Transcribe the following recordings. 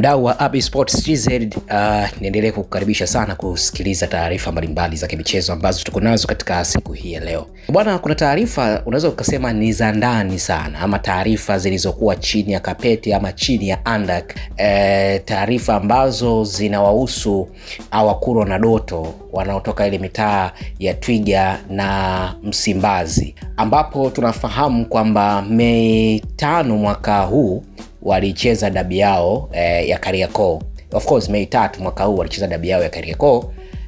Mdau wa Abi Sports TZ, niendelee kukukaribisha sana kusikiliza taarifa mbalimbali za kimichezo ambazo tuko nazo katika siku hii ya leo. Bwana, kuna taarifa unaweza ukasema ni za ndani sana, ama taarifa zilizokuwa chini ya kapeti ama chini ya andak, taarifa ambazo zinawahusu Awakuro na Doto wanaotoka ile mitaa ya Twiga na Msimbazi, ambapo tunafahamu kwamba Mei 5 mwaka huu walicheza dabi yao ya Kariakoo. Of course Mei 3 mwaka huu walicheza dabi yao ya Kariakoo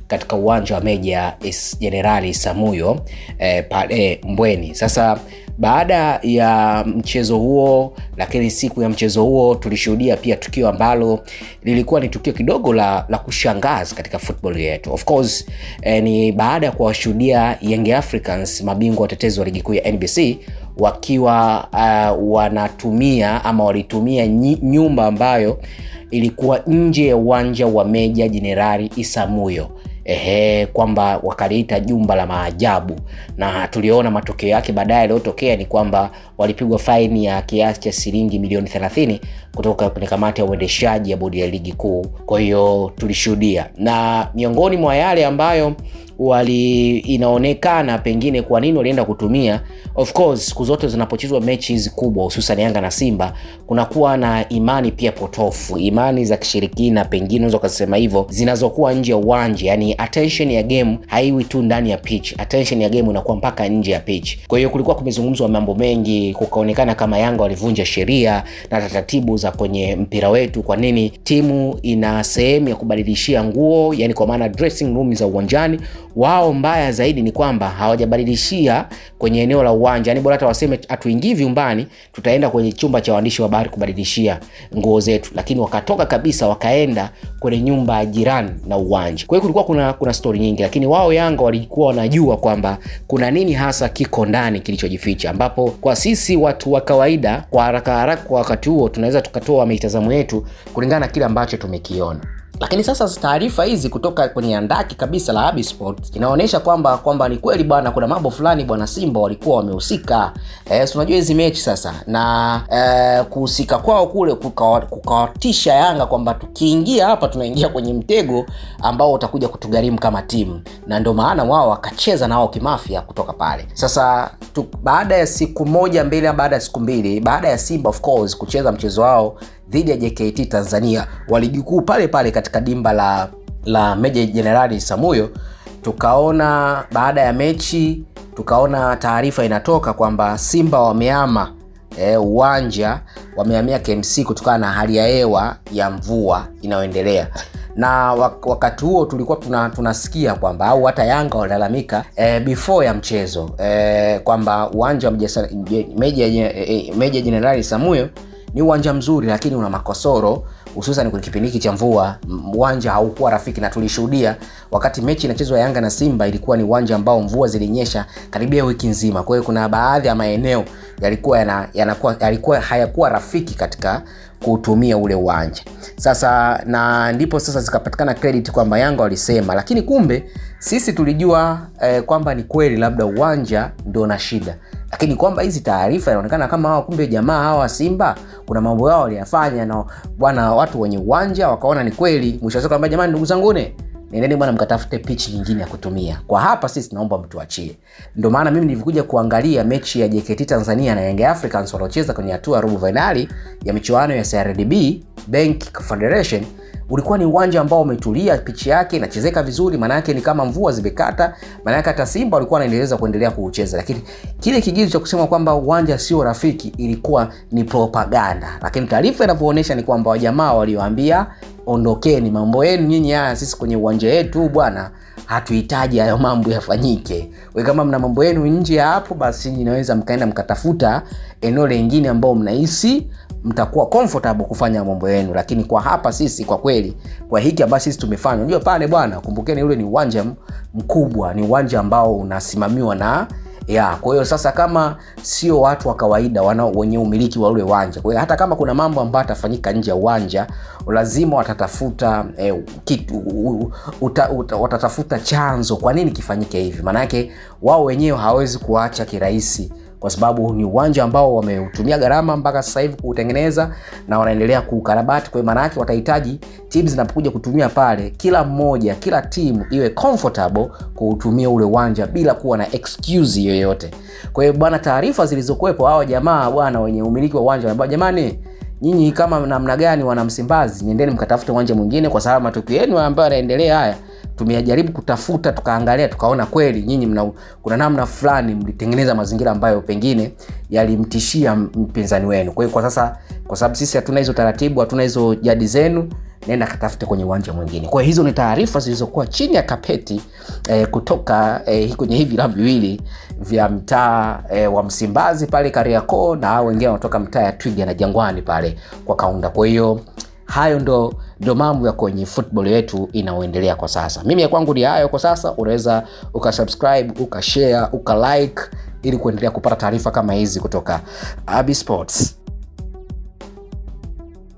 katika uwanja wa Meja Jenerali Isamuhyo pale Mbweni. Sasa baada ya mchezo huo, lakini siku ya mchezo huo tulishuhudia pia tukio ambalo lilikuwa ni tukio kidogo la kushangaza katika football yetu. Of course ni baada ya kuwashuhudia Young Africans, mabingwa watetezi wa ligi kuu ya NBC, wakiwa wanatumia ama walitumia nyumba ambayo ilikuwa nje ya uwanja wa Meja Jenerali Isamuhyo. Kwamba wakaliita jumba la maajabu, na tuliona matokeo yake baadaye. Yaliyotokea ni kwamba walipigwa faini ya kiasi cha shilingi milioni 30 kutoka kwenye kamati ya uendeshaji ya bodi ya ligi kuu. Kwa hiyo tulishuhudia, na miongoni mwa yale ambayo inaonekana pengine kwa nini walienda kutumia, of course siku zote zinapochezwa mechi hizi kubwa, hususan Yanga na Simba, kunakuwa na imani pia potofu, imani za kishirikina pengine unaweza kusema hivyo, zinazokuwa nje ya uwanja. Yani attention ya game haiwi tu ndani ya pitch, attention ya game inakuwa mpaka nje ya pitch. Kwa hiyo kulikuwa kumezungumzwa mambo mengi, kukaonekana kama Yanga walivunja sheria na taratibu za kwenye mpira wetu. Kwa nini timu ina sehemu ya kubadilishia nguo, yani kwa maana dressing room za uwanjani? Wao mbaya zaidi ni kwamba hawajabadilishia kwenye eneo la uwanja. Yani bora hata waseme hatuingii vyumbani, tutaenda kwenye chumba cha waandishi wa habari kubadilishia nguo zetu, lakini wakatoka kabisa wakaenda kwenye nyumba ya jirani na uwanja. Kwa hiyo kulikuwa kuna story nyingi, lakini wao Yanga walikuwa wanajua kwamba kuna nini hasa kiko ndani kilichojificha, ambapo kwa sisi watu wa kawaida kwa haraka kwa wakati huo tunaweza tukatoa mitazamo yetu kulingana na kile ambacho tumekiona. Lakini sasa taarifa hizi kutoka kwenye andaki kabisa la Abi Sports inaonyesha kwamba ni kweli bwana, kuna mambo fulani bwana Simba walikuwa wamehusika. Unajua hizi mechi sasa, na kuhusika kwao kule kukawatisha Yanga kwamba tukiingia hapa tunaingia kwenye mtego ambao utakuja kutugharimu kama timu, na ndio maana wao wakacheza na wao kimafia kutoka pale. Sasa baada ya siku moja mbele, baada ya siku mbili, baada ya Simba of course kucheza mchezo wao dhidi ya JKT Tanzania walijikuu pale pale katika dimba la Meja Jenerali Isamuhyo, tukaona baada ya mechi tukaona taarifa inatoka kwamba Simba wameama uwanja, wamehamia KMC kutokana na hali ya hewa ya mvua inayoendelea. Na wakati huo tulikuwa tunasikia kwamba, au hata Yanga walalamika before ya mchezo kwamba uwanja wa Meja Jenerali Isamuhyo ni uwanja mzuri, lakini una makosoro, hususan kwenye kipindi hiki cha mvua. Uwanja haukuwa rafiki, na tulishuhudia wakati mechi inachezwa Yanga na Simba ilikuwa ni uwanja ambao mvua zilinyesha karibia wiki nzima. Kwa hiyo kuna baadhi ya maeneo yalikuwa hayakuwa rafiki katika kutumia ule uwanja. Sasa na ndipo sasa zikapatikana credit kwamba Yanga walisema, lakini kumbe sisi tulijua kwamba ni kweli labda uwanja ndio na shida, lakini kwamba hizi taarifa inaonekana kama hao kumbe jamaa hawa Simba kuna mambo yao waliyafanya na bwana watu wenye uwanja wakaona ni kweli. Mwisho wa siku kwamba jamani, ndugu zangu, nendeni bwana mkatafute pitch nyingine ya kutumia. Kwa hapa sisi naomba mtuachie. Ndio maana mimi nilikuja kuangalia mechi ya JKT Tanzania na Young Africans waliocheza kwenye hatua ya robo finali ya michuano ya CRDB Bank Confederation. Ulikuwa ni uwanja ambao umetulia, pitch yake inachezeka vizuri, maana yake ni kama mvua zimekata, maana yake hata Simba walikuwa wanaendeleza kuendelea kuucheza. Lakini kile kigizo cha kusema kwamba uwanja sio rafiki ilikuwa ni propaganda. Lakini taarifa inavyoonyesha ni kwamba wajamaa walioambia, ondokeni mambo yenu nyinyi haya, sisi kwenye uwanja wetu bwana hatuhitaji hayo mambo yafanyike. Wewe kama mna mambo yenu nje hapo, basi inaweza mkaenda mkatafuta eneo lingine ambao mnahisi mtakuwa comfortable kufanya mambo yenu. Lakini kwa hapa sisi kwa kweli, kwa hiki ambacho sisi tumefanya, unajua pale bwana, kumbukeni ule ni uwanja mkubwa, ni uwanja ambao unasimamiwa na kwa hiyo sasa kama sio watu wa kawaida wenye umiliki wa ule uwanja, kwa hiyo hata kama kuna mambo ambayo yatafanyika nje ya uwanja, lazima watatafuta watatafuta chanzo kwa nini kifanyike hivi. Maana yake wao wenyewe hawezi kuacha kirahisi kwa sababu ni uwanja ambao wameutumia gharama mpaka sasa hivi kuutengeneza na wanaendelea kuukarabati. Kwa maana yake watahitaji teams zinapokuja kutumia pale, kila timu iwe comfortable kuutumia ule uwanja bila kuwa na excuse yoyote. Kwa hiyo bwana, taarifa zilizokuepo hao jamaa bwana wenye umiliki wa uwanja ambao, jamani, nyinyi kama namna gani wana Msimbazi, nendeni mkatafute uwanja mwingine, kwa sababu matukio yenu ambayo yanaendelea haya tumejaribu kutafuta, tukaangalia, tukaona kweli nyinyi kuna namna fulani mlitengeneza mazingira ambayo pengine yalimtishia mpinzani wenu. Kwa hiyo kwa sababu sisi hatuna hizo taratibu, hatuna hizo jadi zenu, nenda katafute kwenye uwanja mwingine. Kwa hizo ni taarifa zilizokuwa chini ya kapeti kutoka kwenye hivi vilabu viwili vya mtaa wa Msimbazi pale Kariakoo, na hao wengine wanatoka mtaa ya Twiga na Jangwani pale kwa Kaunda. Kwa hiyo hayo ndo mambo ya kwenye football yetu inaoendelea kwa sasa. Mimi ya kwangu ni hayo kwa sasa. Unaweza ukasubscribe, ukashare, ukalike ili kuendelea kupata taarifa kama hizi kutoka Abi Sports.